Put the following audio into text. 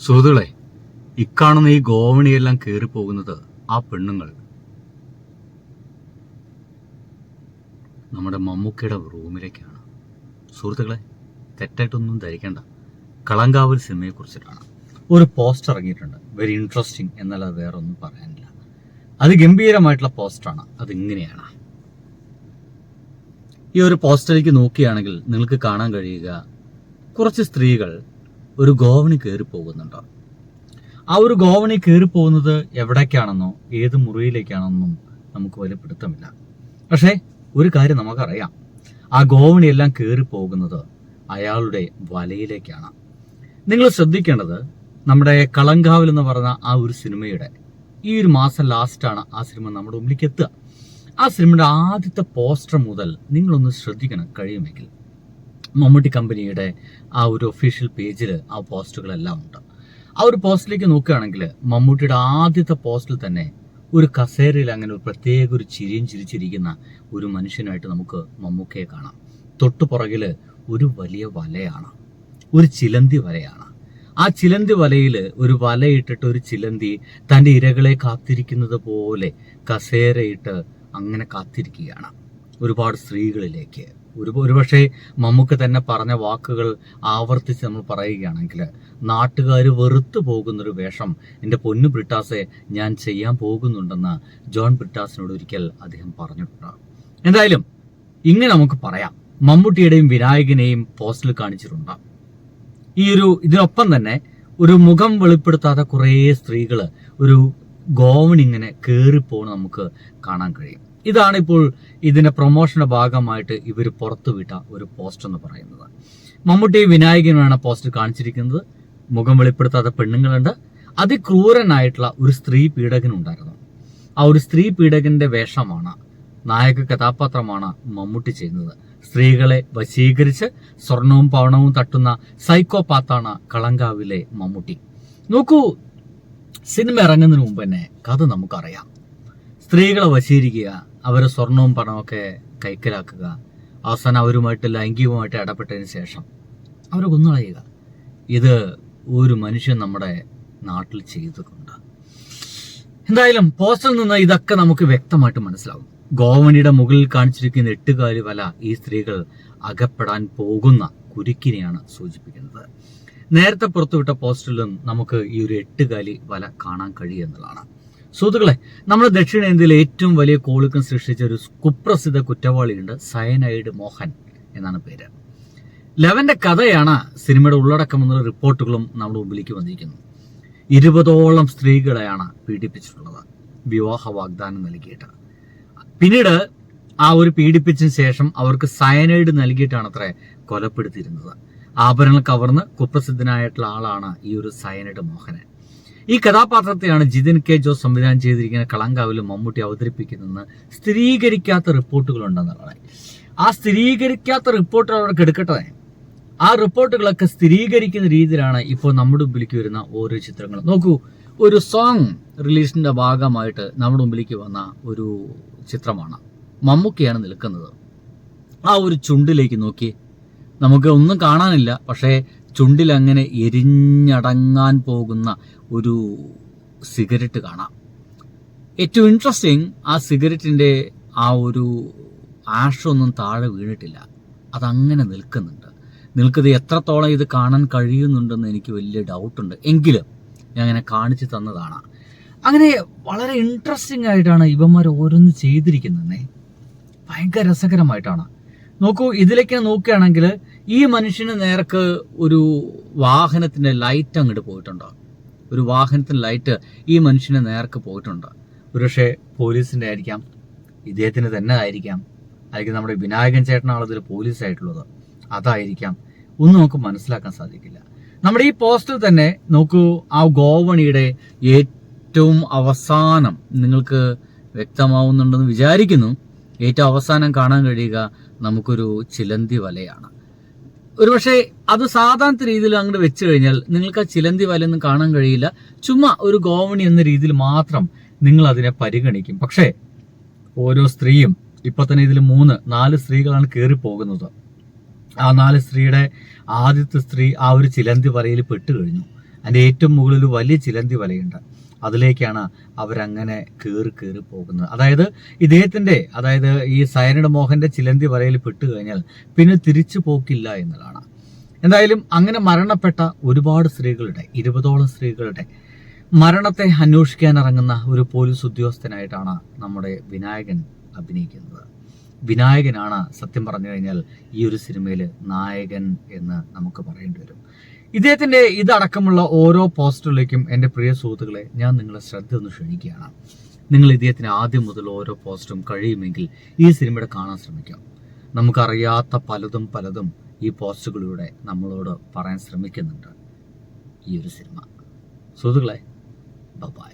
സുഹൃത്തുക്കളെ, ഇക്കാണുന്ന ഈ ഗോവണിയെല്ലാം കയറി പോകുന്നത് ആ പെണ്ണുങ്ങൾ നമ്മുടെ മമ്മൂക്കയുടെ റൂമിലേക്കാണ്. സുഹൃത്തുക്കളെ, തെറ്റായിട്ടൊന്നും ധരിക്കേണ്ട. കളങ്കാവൽ സിനിമയെ കുറിച്ചിട്ടാണ് ഒരു പോസ്റ്റർ ഇറങ്ങിയിട്ടുണ്ട്. വെരി ഇൻട്രസ്റ്റിംഗ്, എന്നല്ലാതെ വേറെ ഒന്നും പറയാനില്ല. അതിഗംഭീരമായിട്ടുള്ള പോസ്റ്ററാണ്. അതിങ്ങനെയാണ്. ഈ ഒരു പോസ്റ്ററിലേക്ക് നോക്കുകയാണെങ്കിൽ നിങ്ങൾക്ക് കാണാൻ കഴിയുക, കുറച്ച് സ്ത്രീകൾ ഒരു ഗോവണി കയറി പോകുന്നുണ്ട്. ആ ഒരു ഗോവണി കയറി പോകുന്നത് എവിടേക്കാണെന്നോ ഏത് മുറിയിലേക്കാണെന്നും നമുക്ക് വലിയ പിടുത്തമില്ല. പക്ഷേ ഒരു കാര്യം നമുക്കറിയാം, ആ ഗോവണിയെല്ലാം കയറി പോകുന്നത് അയാളുടെ വലയിലേക്കാണ്. നിങ്ങൾ ശ്രദ്ധിക്കേണ്ടത്, നമ്മുടെ കളങ്കാവൽ എന്ന് പറഞ്ഞ ആ ഒരു സിനിമയുടെ ഈ ഒരു മാസം ലാസ്റ്റാണ് ആ സിനിമ നമ്മുടെ മുമ്പിലേക്ക് എത്തുക. ആ സിനിമയുടെ ആദ്യത്തെ പോസ്റ്റർ മുതൽ നിങ്ങളൊന്ന് ശ്രദ്ധിക്കണം കഴിയുമെങ്കിൽ. മമ്മൂട്ടി കമ്പനിയുടെ ആ ഒരു ഒഫീഷ്യൽ പേജിൽ ആ പോസ്റ്ററുകളെല്ലാം ഉണ്ട്. ആ ഒരു പോസ്റ്റിലേക്ക് നോക്കുകയാണെങ്കിൽ മമ്മൂട്ടിയുടെ ആദ്യത്തെ പോസ്റ്റിൽ തന്നെ ഒരു കസേരയിൽ അങ്ങനെ ഒരു പ്രത്യേക ഒരു ചിരിയും ചിരിച്ചിരിക്കുന്ന ഒരു മനുഷ്യനായിട്ട് നമുക്ക് മമ്മൂക്കയെ കാണാം. തൊട്ടു പുറകില് ഒരു വലിയ വലയാണ്, ഒരു ചിലന്തി വലയാണ്. ആ ചിലന്തി വലയിൽ ഒരു വലയിട്ടിട്ട് ഒരു ചിലന്തി തൻ്റെ ഇരകളെ കാത്തിരിക്കുന്നത് പോലെ കസേരയിട്ട് അങ്ങനെ കാത്തിരിക്കുകയാണ് ഒരുപാട് സ്ത്രീകളിലേക്ക്. ഒരുപക്ഷെ മമ്മൂക്ക തന്നെ പറഞ്ഞ വാക്കുകൾ ആവർത്തിച്ച് നമ്മൾ പറയുകയാണെങ്കിൽ, നാട്ടുകാർ വെറുത്തു പോകുന്നൊരു വേഷം എൻ്റെ പൊന്നു ബ്രിട്ടാസെ ഞാൻ ചെയ്യാൻ പോകുന്നുണ്ടെന്ന് ജോൺ ബ്രിട്ടാസിനോട് ഒരിക്കൽ അദ്ദേഹം പറഞ്ഞിട്ടുണ്ട്. എന്തായാലും ഇങ്ങനെ നമുക്ക് പറയാം, മമ്മൂട്ടിയുടെയും വിനായകനെയും പോസ്റ്റിൽ കാണിച്ചിട്ടുണ്ട്. ഇതിനൊപ്പം തന്നെ ഒരു മുഖം വെളിപ്പെടുത്താത്ത കുറേ സ്ത്രീകൾ ഒരു ഗോവണി ഇങ്ങനെ കയറിപ്പോണ് നമുക്ക് കാണാൻ കഴിയും. ഇതാണ് ഇപ്പോൾ ഇതിന്റെ പ്രൊമോഷന്റെ ഭാഗമായിട്ട് ഇവർ പുറത്തുവിട്ട ഒരു പോസ്റ്റ് എന്ന് പറയുന്നത്. മമ്മൂട്ടി വിനായകനാണ് പോസ്റ്റ് കാണിച്ചിരിക്കുന്നത്. മുഖം വെളിപ്പെടുത്താത്ത പെണ്ണുങ്ങളുണ്ട്. അതിക്രൂരനായിട്ടുള്ള ഒരു സ്ത്രീ പീഡകനുണ്ടായിരുന്നു. ആ ഒരു സ്ത്രീ പീഡകന്റെ വേഷമാണ്, നായക കഥാപാത്രമാണ് മമ്മൂട്ടി ചെയ്യുന്നത്. സ്ത്രീകളെ വശീകരിച്ച് സ്വർണവും പവണവും തട്ടുന്ന സൈക്കോപാത്താണ് കളങ്കാവിലെ മമ്മൂട്ടി. നോക്കൂ, സിനിമ ഇറങ്ങുന്നതിന് മുമ്പ് തന്നെ കഥ നമുക്കറിയാം. സ്ത്രീകളെ വശീകരിക്കുക, അവരെ സ്വർണവും പണമൊക്കെ കൈക്കലാക്കുക, അവസാനം അവരുമായിട്ട് ലൈംഗികമായിട്ട് ഇടപെട്ടതിന് ശേഷം അവരെ കൊന്നുകളയുക. ഇത് ഒരു മനുഷ്യൻ നമ്മുടെ നാട്ടിൽ ചെയ്തിട്ടുണ്ട്. എന്തായാലും പോസ്റ്ററിൽ നിന്ന് ഇതൊക്കെ നമുക്ക് വ്യക്തമായിട്ട് മനസ്സിലാവും. ഗോവണിയുടെ മുകളിൽ കാണിച്ചിരിക്കുന്ന 8 കാലി വല ഈ സ്ത്രീകൾ അകപ്പെടാൻ പോകുന്ന കുരുക്കിനെയാണ് സൂചിപ്പിക്കുന്നത്. നേരത്തെ പുറത്തുവിട്ട പോസ്റ്ററിലും നമുക്ക് ഈ ഒരു 8 കാലി വല കാണാൻ കഴിയുന്നതാണ്. സുഹൃത്തുക്കളെ, നമ്മുടെ ദക്ഷിണേന്ത്യയിലെ ഏറ്റവും വലിയ കോളിക്കം സൃഷ്ടിച്ച ഒരു കുപ്രസിദ്ധ കുറ്റവാളിയുണ്ട്, സയനൈഡ് മോഹൻ എന്നാണ് പേര്. ലെവന്റെ കഥയാണ് സിനിമയുടെ ഉള്ളടക്കം എന്നുള്ള റിപ്പോർട്ടുകളും നമ്മുടെ മുമ്പിലേക്ക് വന്നിരിക്കുന്നു. 20ഓളം സ്ത്രീകളെയാണ് പീഡിപ്പിച്ചിട്ടുള്ളത്, വിവാഹ വാഗ്ദാനം നൽകിയിട്ട്. പിന്നീട് ആ ഒരു പീഡിപ്പിച്ചതിന് ശേഷം അവർക്ക് സയനൈഡ് നൽകിയിട്ടാണ് അത്ര കൊലപ്പെടുത്തിയിരുന്നത്. ആഭരണങ്ങൾ കവർന്ന് കുപ്രസിദ്ധനായിട്ടുള്ള ആളാണ് ഈ ഒരു സയനൈഡ് മോഹനൻ. ഈ കഥാപാത്രത്തെയാണ് ജിതിൻ കെ ജോസ് സംവിധാനം ചെയ്തിരിക്കുന്ന കളങ്കാവിൽ മമ്മൂട്ടി അവതരിപ്പിക്കുന്നതെന്ന് സ്ഥിരീകരിക്കാത്ത റിപ്പോർട്ടുകൾ ഉണ്ടെന്നുള്ളതാണ്. ആ സ്ഥിരീകരിക്കാത്ത റിപ്പോർട്ടുകൾ അവർക്ക് എടുക്കട്ടെ. ആ റിപ്പോർട്ടുകളൊക്കെ സ്ഥിരീകരിക്കുന്ന രീതിയിലാണ് ഇപ്പോൾ നമ്മുടെ മുമ്പിലേക്ക് വരുന്ന ഓരോ ചിത്രങ്ങളും. നോക്കൂ, ഒരു സോങ് റിലീസിന്റെ ഭാഗമായിട്ട് നമ്മുടെ മുമ്പിലേക്ക് വന്ന ഒരു ചിത്രമാണ്. മമ്മൂക്കയാണ് നിൽക്കുന്നത്. ആ ഒരു ചുണ്ടിലേക്ക് നോക്കി, നമുക്ക് ഒന്നും കാണാനില്ല, പക്ഷേ ചുണ്ടിൽ അങ്ങനെ എരിഞ്ഞടങ്ങാൻ പോകുന്ന ഒരു സിഗരറ്റ് കാണാം. ഏറ്റവും ഇൻട്രസ്റ്റിംഗ്, ആ സിഗരറ്റിന്റെ ആ ഒരു ആഷൊന്നും താഴെ വീണിട്ടില്ല, അതങ്ങനെ നിൽക്കുന്നത് എത്രത്തോളം ഇത് കാണാൻ കഴിയുന്നുണ്ടെന്ന് എനിക്ക് വലിയ ഡൗട്ടുണ്ട്. എങ്കിലും ഞാൻ അങ്ങനെ കാണിച്ചു തന്നതാണ്. അങ്ങനെ വളരെ ഇൻട്രസ്റ്റിംഗ് ആയിട്ടാണ് ഇവന്മാർ ഓരോന്ന് ചെയ്തിരിക്കുന്നത്. ഭയങ്കര രസകരമായിട്ടാണ്. നോക്കൂ, ഇതിലേക്ക് നോക്കുകയാണെങ്കിൽ ഈ മനുഷ്യന് നേർക്ക് ഒരു വാഹനത്തിന്റെ ലൈറ്റ് അങ്ങോട്ട് പോയിട്ടുണ്ടോ, ഒരു വാഹനത്തിന്റെ ലൈറ്റ് ഈ മനുഷ്യന് നേർക്ക് പോയിട്ടുണ്ട്. ഒരുപക്ഷെ പോലീസിന്റെ ആയിരിക്കാം, ഇദ്ദേഹത്തിന് തന്നെ ആയിരിക്കാം, അല്ലെങ്കിൽ നമ്മുടെ വിനായകൻ ചേട്ടനാണ് ഇതിൽ പോലീസായിട്ടുള്ളത്, അതായിരിക്കാം. ഒന്നും നമുക്ക് മനസ്സിലാക്കാൻ സാധിക്കില്ല. നമ്മുടെ ഈ പോസ്റ്റർ തന്നെ നോക്കൂ, ആ ഗോവണിയുടെ ഏറ്റവും അവസാനം നിങ്ങൾക്ക് വ്യക്തമാവുന്നുണ്ടെന്ന് വിചാരിക്കുന്നു. ഏറ്റവും അവസാനം കാണാൻ കഴിയുക നമുക്കൊരു ചിലന്തി വലയാണ്. ഒരുപക്ഷെ അത് സാധാരണ രീതിയിൽ അങ്ങോട്ട് വെച്ച് കഴിഞ്ഞാൽ നിങ്ങൾക്ക് ആ ചിലന്തി വലയൊന്നും കാണാൻ കഴിയില്ല. ചുമ്മാ ഒരു ഗോവണി എന്ന രീതിയിൽ മാത്രം നിങ്ങൾ അതിനെ പരിഗണിക്കും. പക്ഷേ ഓരോ സ്ത്രീയും ഇപ്പൊ തന്നെ ഇതിൽ 4 സ്ത്രീകളാണ് കയറി പോകുന്നത്. ആ 4 സ്ത്രീയുടെ ആദ്യത്തെ സ്ത്രീ ആ ഒരു ചിലന്തി വലയിൽ പെട്ട് കഴിഞ്ഞു. അതിൻ്റെ ഏറ്റവും മുകളിൽ ഒരു വലിയ ചിലന്തി വലയുണ്ട്. അതിലേക്കാണ് അവരങ്ങനെ കയറി പോകുന്നത്. അതായത് അതായത് ഈ സയനഡ് മോഹന്റെ ചിലന്തി വലയിൽ പെട്ടു കഴിഞ്ഞാൽ പിന്നെ തിരിച്ചു പോക്കില്ല എന്നതാണ്. എന്തായാലും അങ്ങനെ മരണപ്പെട്ട ഒരുപാട് സ്ത്രീകളുടെ 20ഓളം സ്ത്രീകളുടെ മരണത്തെ അന്വേഷിക്കാൻ ഇറങ്ങുന്ന ഒരു പോലീസ് ഉദ്യോഗസ്ഥനായിട്ടാണ് നമ്മുടെ വിനായകൻ അഭിനയിക്കുന്നത്. വിനായകനാണ് സത്യം പറഞ്ഞു കഴിഞ്ഞാൽ ഈ ഒരു സിനിമയിൽ നായകൻ എന്ന് നമുക്ക് പറയേണ്ടി വരും. ഇദ്ദേഹത്തിന്റെ ഇതടക്കമുള്ള ഓരോ പോസ്റ്ററിലേക്കും എൻ്റെ പ്രിയ സുഹൃത്തുക്കളെ ഞാൻ നിങ്ങളെ ശ്രദ്ധ ഒന്ന് ക്ഷണിക്കുകയാണ്. നിങ്ങൾ ഇദ്ദേഹത്തിന് ആദ്യം മുതൽ ഓരോ പോസ്റ്ററും കഴിയുമെങ്കിൽ ഈ സിനിമയുടെ കാണാൻ ശ്രമിക്കാം. നമുക്കറിയാത്ത പലതും ഈ പോസ്റ്റുകളിലൂടെ നമ്മളോട് പറയാൻ ശ്രമിക്കുന്നുണ്ട് ഈ ഒരു സിനിമ. സുഹൃത്തുക്കളെ, ബൈ.